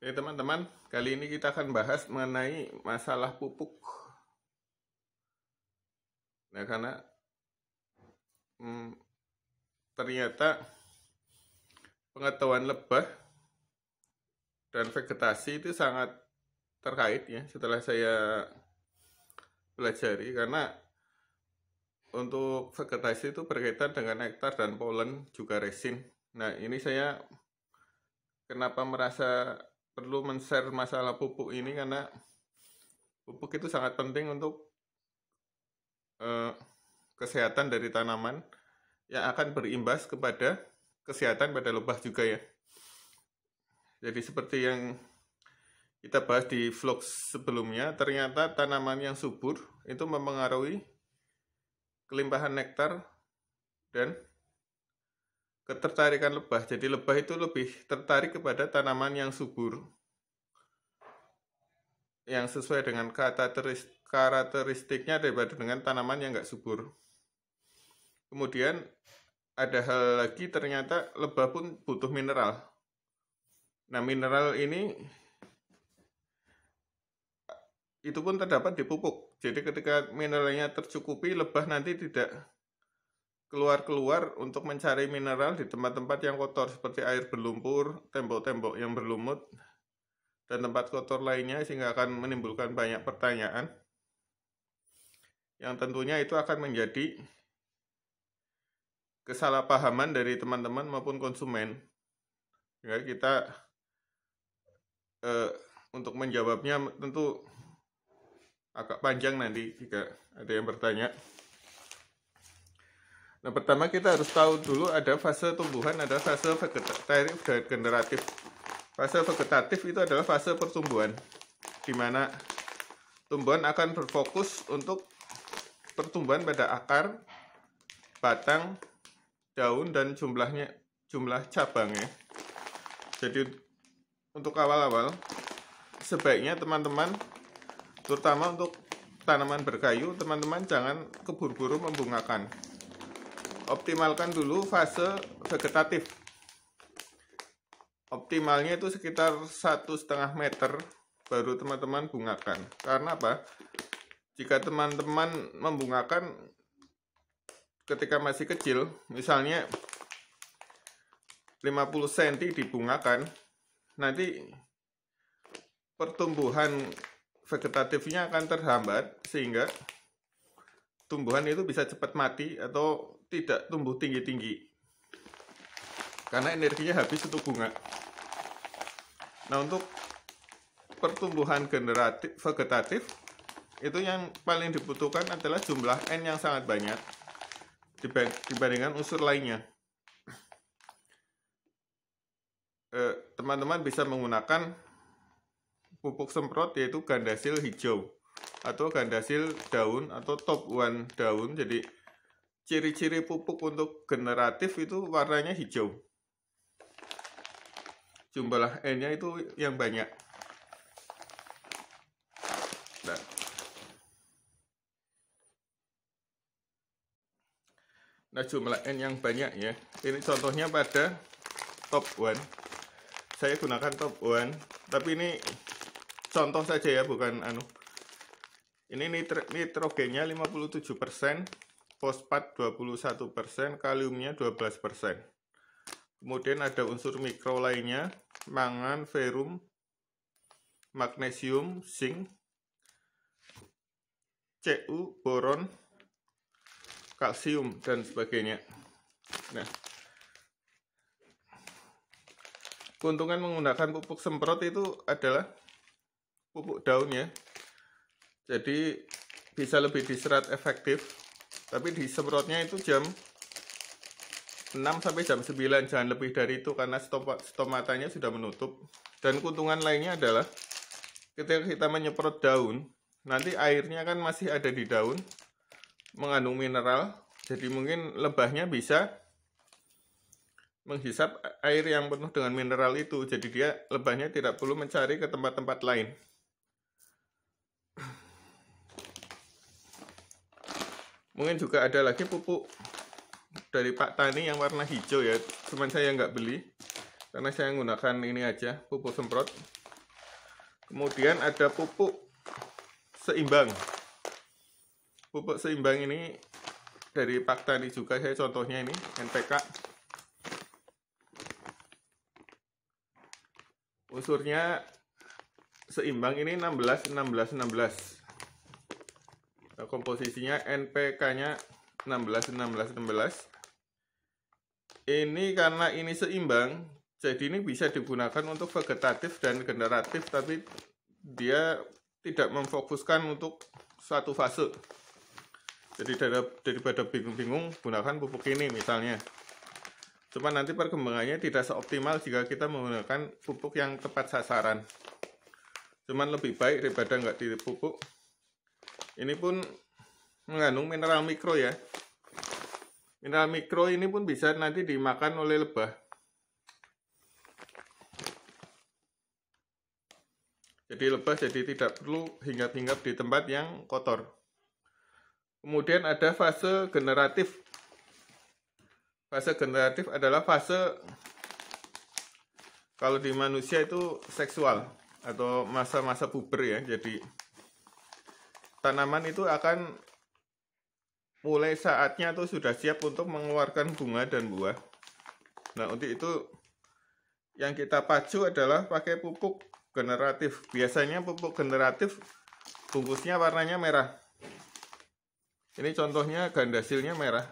Oke teman-teman, kali ini kita akan bahas mengenai masalah pupuk. Nah, karena ternyata pengetahuan lebah dan vegetasi itu sangat terkait ya setelah saya pelajari, karena untuk vegetasi itu berkaitan dengan nektar dan polen juga resin. Nah, ini saya kenapa merasa perlu men-share masalah pupuk ini, karena pupuk itu sangat penting untuk kesehatan dari tanaman yang akan berimbas kepada kesehatan pada lebah juga ya. Jadi seperti yang kita bahas di vlog sebelumnya, ternyata tanaman yang subur itu mempengaruhi kelimpahan nektar dan ketertarikan lebah. Jadi lebah itu lebih tertarik kepada tanaman yang subur, yang sesuai dengan karakteristiknya daripada dengan tanaman yang nggak subur. Kemudian ada hal lagi, ternyata lebah pun butuh mineral. Nah, mineral ini itu pun terdapat di pupuk. Jadi ketika mineralnya tercukupi, lebah nanti tidak keluar-keluar untuk mencari mineral di tempat-tempat yang kotor seperti air berlumpur, tembok-tembok yang berlumut, dan tempat kotor lainnya, sehingga akan menimbulkan banyak pertanyaan yang tentunya itu akan menjadi kesalahpahaman dari teman-teman maupun konsumen. Ya, kita untuk menjawabnya tentu agak panjang nanti jika ada yang bertanya. Nah, pertama kita harus tahu dulu ada fase tumbuhan, ada fase vegetatif dan generatif. Fase vegetatif itu adalah fase pertumbuhan, di mana tumbuhan akan berfokus untuk pertumbuhan pada akar, batang, daun, dan jumlah cabangnya. Jadi untuk awal-awal sebaiknya teman-teman, terutama untuk tanaman berkayu, teman-teman jangan keburu-buru membungakan. Optimalkan dulu fase vegetatif. Optimalnya itu sekitar 1,5 meter baru teman-teman bungakan. Karena apa? Jika teman-teman membungakan ketika masih kecil, misalnya 50 cm dibungakan, nanti pertumbuhan vegetatifnya akan terhambat sehingga tumbuhan itu bisa cepat mati atau tidak tumbuh tinggi-tinggi karena energinya habis untuk bunga. Nah, untuk pertumbuhan vegetatif itu yang paling dibutuhkan adalah jumlah N yang sangat banyak dibandingkan unsur lainnya. Teman-teman bisa menggunakan pupuk semprot, yaitu gandasil hijau atau gandasil daun atau top one daun. Jadi ciri-ciri pupuk untuk generatif itu warnanya hijau, jumlah N-nya itu yang banyak. Nah, jumlah N yang banyak ya, ini contohnya pada top one. Saya gunakan top one, tapi ini contoh saja ya, bukan ini nitrogennya 57%, fosfat 21%, kaliumnya 12%. Kemudian ada unsur mikro lainnya, mangan, ferum, magnesium, zinc, Cu, boron, kalsium, dan sebagainya. Nah, keuntungan menggunakan pupuk semprot itu adalah pupuk daun ya. Jadi bisa lebih diserap efektif, tapi disemprotnya itu jam 6 sampai jam 9, jangan lebih dari itu karena stomatanya sudah menutup. Dan keuntungan lainnya adalah ketika kita menyemprot daun, nanti airnya kan masih ada di daun, mengandung mineral, jadi mungkin lebahnya bisa menghisap air yang penuh dengan mineral itu, jadi lebahnya tidak perlu mencari ke tempat-tempat lain. Mungkin juga ada lagi pupuk dari Pak Tani yang warna hijau ya, cuman saya nggak beli karena saya menggunakan ini aja, pupuk semprot. Kemudian ada pupuk seimbang. Pupuk seimbang ini dari Pak Tani juga, saya contohnya ini NPK. Unsurnya seimbang ini 16, 16, 16. Nah, komposisinya NPK-nya 16, 16, 16. Ini karena ini seimbang, jadi ini bisa digunakan untuk vegetatif dan generatif, tapi dia tidak memfokuskan untuk satu fase. Jadi daripada bingung-bingung, gunakan pupuk ini misalnya. Cuma nanti perkembangannya tidak seoptimal jika kita menggunakan pupuk yang tepat sasaran. Cuman lebih baik daripada nggak dipupuk. Ini pun mengandung mineral mikro ya. Mineral mikro ini pun bisa nanti dimakan oleh lebah. Jadi lebah jadi tidak perlu hinggap-hinggap di tempat yang kotor. Kemudian ada fase generatif. Fase generatif adalah fase kalau di manusia itu seksual atau masa-masa puber ya. Jadi tanaman itu akan mulai saatnya atau sudah siap untuk mengeluarkan bunga dan buah. Nah, untuk itu yang kita pacu adalah pakai pupuk generatif. Biasanya pupuk generatif bungkusnya warnanya merah. Ini contohnya gandasilnya merah.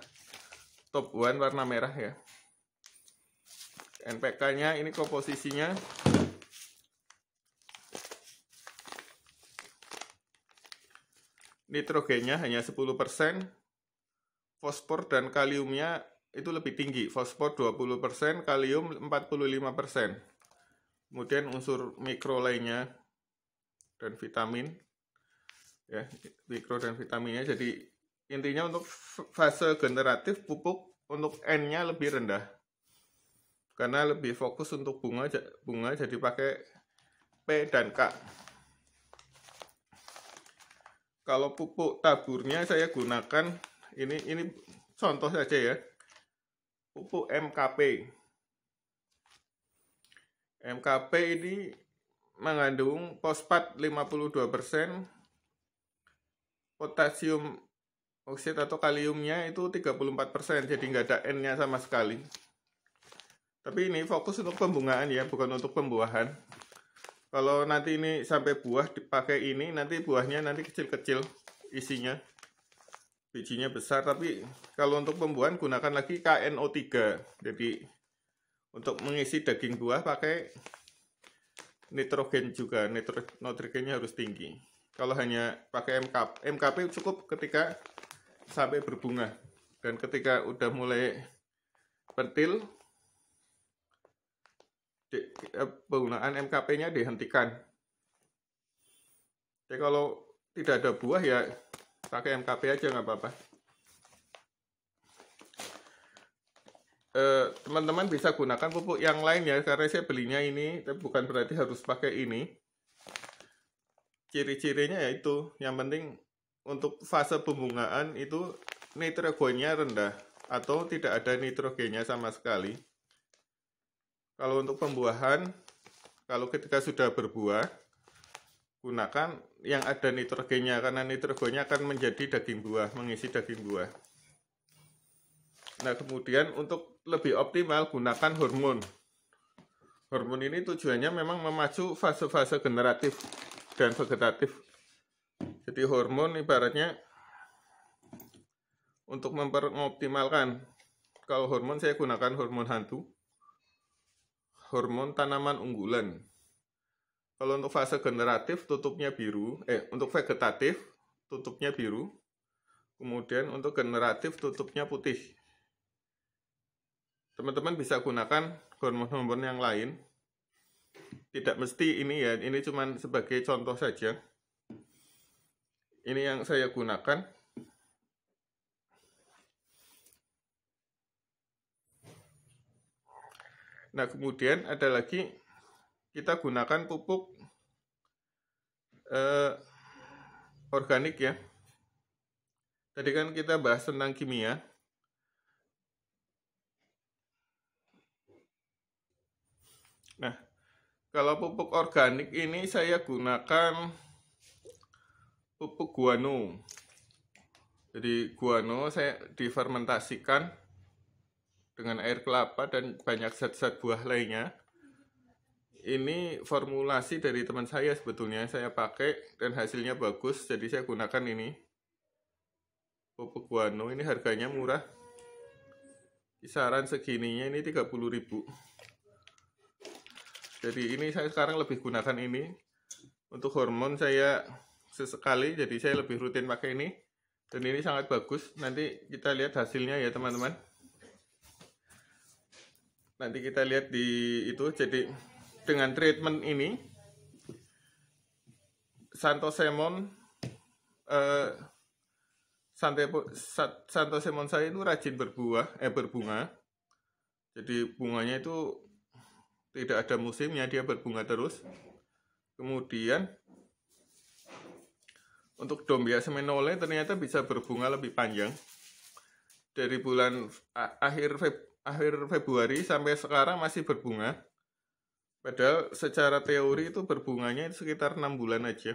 Top 1 warna merah ya. NPK-nya ini komposisinya nitrogennya hanya 10%, fosfor dan kaliumnya itu lebih tinggi, fosfor 20%, kalium 45%. Kemudian unsur mikro lainnya dan vitamin ya, mikro dan vitaminnya. Jadi intinya untuk fase generatif pupuk untuk N-nya lebih rendah. Karena lebih fokus untuk bunga jadi pakai P dan K. Kalau pupuk taburnya saya gunakan ini contoh saja ya. Pupuk MKP. MKP ini mengandung fosfat 52%, potasium oksida atau kaliumnya itu 34%, jadi nggak ada N-nya sama sekali. Tapi ini fokus untuk pembungaan ya, bukan untuk pembuahan. Kalau nanti ini sampai buah dipakai ini, nanti buahnya nanti kecil-kecil isinya. Bijinya besar, tapi kalau untuk pembuahan gunakan lagi KNO3. Jadi untuk mengisi daging buah pakai nitrogen juga, nitrogennya harus tinggi. Kalau hanya pakai MKP cukup ketika sampai berbunga. Dan ketika udah mulai pentil, penggunaan MKP-nya dihentikan. Jadi kalau tidak ada buah ya pakai MKP aja nggak apa-apa. Teman-teman bisa gunakan pupuk yang lain ya, karena saya belinya ini, tapi bukan berarti harus pakai ini. Ciri-cirinya yaitu, yang penting untuk fase pembungaan itu nitrogennya rendah atau tidak ada nitrogennya sama sekali. Kalau untuk pembuahan, kalau ketika sudah berbuah, gunakan yang ada nitrogennya, karena nitrogennya akan menjadi daging buah, mengisi daging buah. Nah, kemudian untuk lebih optimal gunakan hormon. Hormon ini tujuannya memang memacu fase-fase generatif dan vegetatif. Jadi hormon ibaratnya untuk mengoptimalkan. Kalau hormon saya gunakan hormon hantu, hormon tanaman unggulan. Kalau untuk fase generatif tutupnya biru, untuk vegetatif tutupnya biru. Kemudian untuk generatif tutupnya putih. Teman-teman bisa gunakan hormon-hormon yang lain. Tidak mesti ini ya, ini cuma sebagai contoh saja. Ini yang saya gunakan. Nah, kemudian ada lagi, kita gunakan pupuk organik ya. Tadi kan kita bahas tentang kimia. Nah, Kalau pupuk organik ini saya gunakan pupuk guano. Jadi guano saya difermentasikan dengan air kelapa dan banyak zat-zat buah lainnya. Ini formulasi dari teman saya sebetulnya, saya pakai dan hasilnya bagus, jadi saya gunakan ini. Pupuk guano ini harganya murah. Kisaran segininya ini 30.000. Jadi ini saya sekarang lebih gunakan ini. Untuk hormon saya sesekali, jadi saya lebih rutin pakai ini. Dan ini sangat bagus. Nanti kita lihat hasilnya ya teman-teman. Nanti kita lihat di itu. Jadi dengan treatment ini, Santosemon Santosemon saya itu rajin berbunga. Jadi bunganya itu tidak ada musimnya, dia berbunga terus. Kemudian untuk Dombia seminole ternyata bisa berbunga lebih panjang. Dari bulan akhir Februari sampai sekarang masih berbunga. Padahal secara teori itu berbunganya itu sekitar 6 bulan aja.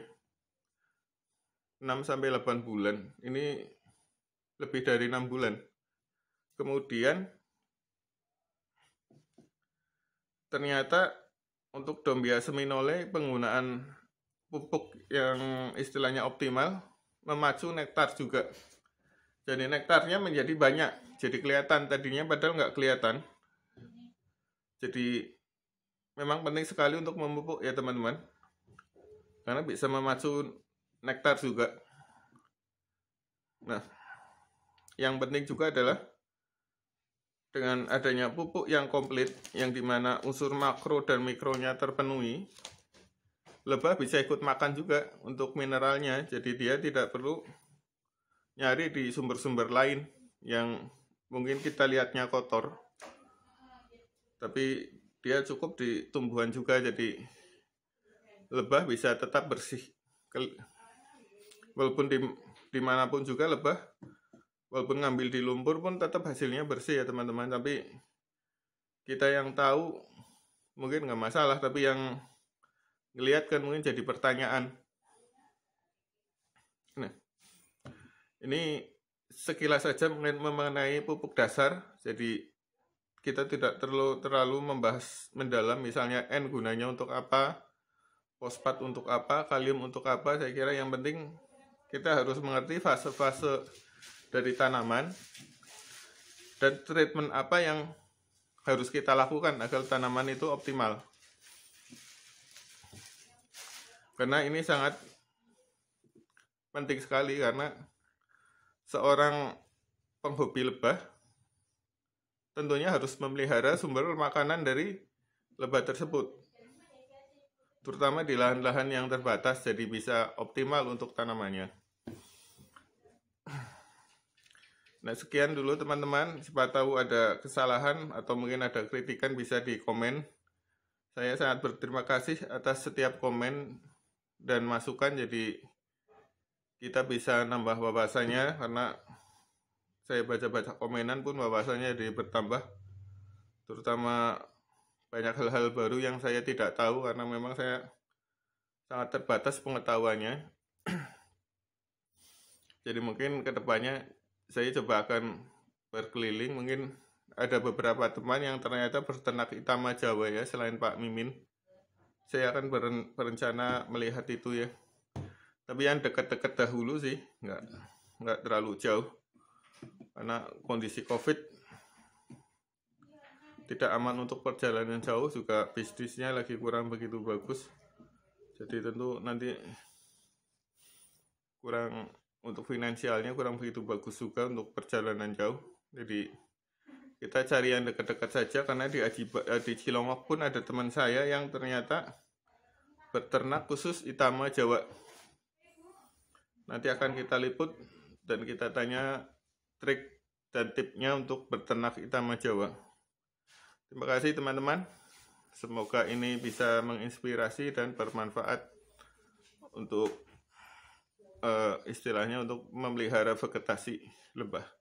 6-8 bulan. Ini lebih dari 6 bulan. Kemudian ternyata untuk Dombia seminole penggunaan pupuk yang istilahnya optimal memacu nektar juga. Jadi nektarnya menjadi banyak, jadi kelihatan, tadinya padahal nggak kelihatan. Jadi memang penting sekali untuk memupuk ya teman-teman, karena bisa memacu nektar juga. Nah, yang penting juga adalah dengan adanya pupuk yang komplit, yang dimana unsur makro dan mikronya terpenuhi, lebah bisa ikut makan juga untuk mineralnya. Jadi dia tidak perlu nyari di sumber-sumber lain yang mungkin kita lihatnya kotor, tapi dia cukup di tumbuhan juga. Jadi lebah bisa tetap bersih. Walaupun dimanapun juga lebah, walaupun ngambil di lumpur pun tetap hasilnya bersih ya teman-teman. Tapi kita yang tahu mungkin nggak masalah, tapi yang ngelihat kan mungkin jadi pertanyaan. Nah, ini sekilas saja mengenai pupuk dasar. Jadi kita tidak terlalu membahas mendalam, misalnya N gunanya untuk apa, fosfat untuk apa, kalium untuk apa. Saya kira yang penting kita harus mengerti fase-fase dari tanaman dan treatment apa yang harus kita lakukan agar tanaman itu optimal. Karena ini sangat penting sekali, karena seorang penghobi lebah tentunya harus memelihara sumber makanan dari lebah tersebut, terutama di lahan-lahan yang terbatas, jadi bisa optimal untuk tanamannya. Nah, sekian dulu teman-teman. Siapa tahu ada kesalahan atau mungkin ada kritikan bisa di komen. Saya sangat berterima kasih atas setiap komen dan masukan, jadi kita bisa nambah wawasannya, karena saya baca-baca komenan pun wawasannya jadi bertambah, terutama banyak hal-hal baru yang saya tidak tahu karena memang saya sangat terbatas pengetahuannya. Jadi mungkin kedepannya saya coba akan berkeliling, mungkin ada beberapa teman yang ternyata berternak Itama Jawa ya, selain Pak Mimin. Saya akan berencana melihat itu ya. Tapi yang dekat-dekat dahulu sih, nggak terlalu jauh. Karena kondisi COVID tidak aman untuk perjalanan jauh, juga bisnisnya lagi kurang begitu bagus. Jadi tentu nanti kurang, untuk finansialnya kurang begitu bagus juga untuk perjalanan jauh. Jadi kita cari yang dekat-dekat saja, karena di Cilongok pun ada teman saya yang ternyata beternak khusus Itama Jawa. Nanti akan kita liput dan kita tanya trik dan tipnya untuk beternak Itama Jawa. Terima kasih teman-teman. Semoga ini bisa menginspirasi dan bermanfaat untuk istilahnya untuk memelihara vegetasi lebah.